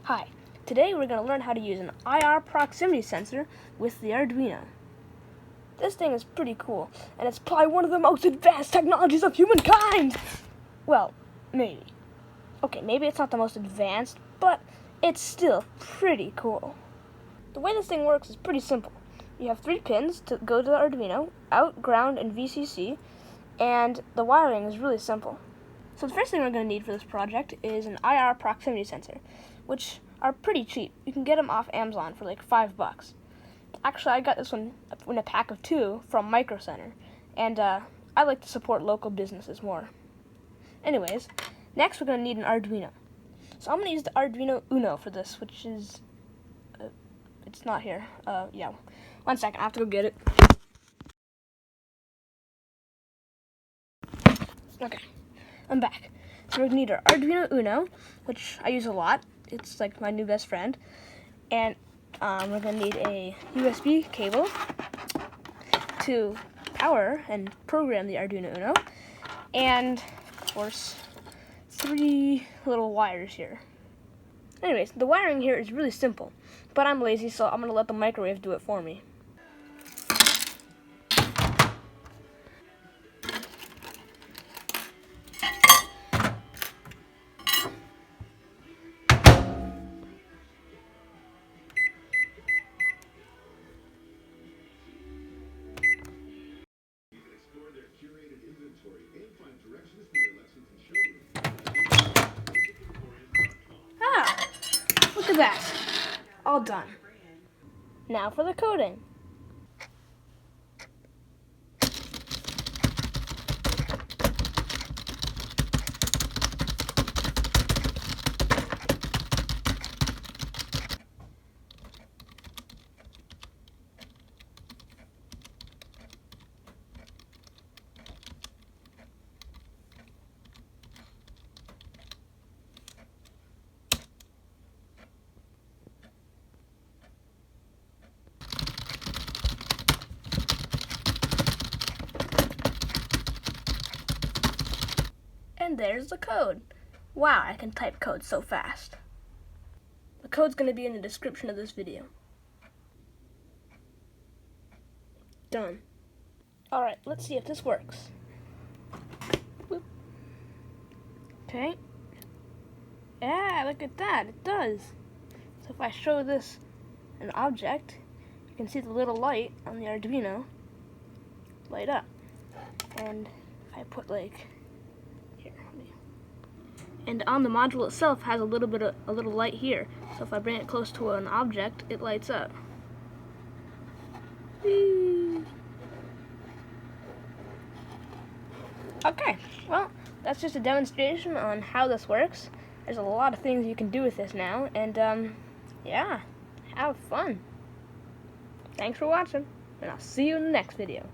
Hi, today we're going to learn how to use an IR proximity sensor with the Arduino. This thing is pretty cool, and it's probably one of the most advanced technologies of humankind! Well, maybe. Okay, maybe it's not the most advanced, but it's still pretty cool. The way this thing works is pretty simple. You have 3 pins to go to the Arduino, out, ground, and VCC, and the wiring is really simple. So the first thing we're going to need for this project is an IR proximity sensor, which are pretty cheap. You can get them off Amazon for like $5. Actually, I got this one in a pack of 2 from Micro Center, and I like to support local businesses more. Anyways, next we're going to need an Arduino. So I'm going to use the Arduino Uno for this, which is, it's not here. Yeah, 1 second, I have to go get it. Okay. I'm back. So we're going to need our Arduino Uno, which I use a lot. It's like my new best friend. And we're going to need a USB cable to power and program the Arduino Uno. And, of course, 3 little wires here. Anyways, the wiring here is really simple. But I'm lazy, so I'm going to let the microwave do it for me. Ah! Look at that. All done. Now for the coding. And there's the code. Wow, I can type code so fast. The code's going to be in the description of this video. Done. Alright, let's see if this works. Whoop. Okay. Yeah, look at that, it does. So if I show this an object, you can see the little light on the Arduino light up. And if I put like, and on the module itself has a little light here. So if I bring it close to an object, it lights up. Whee! Okay, well, that's just a demonstration on how this works. There's a lot of things you can do with this now, and yeah, have fun. Thanks for watching, and I'll see you in the next video.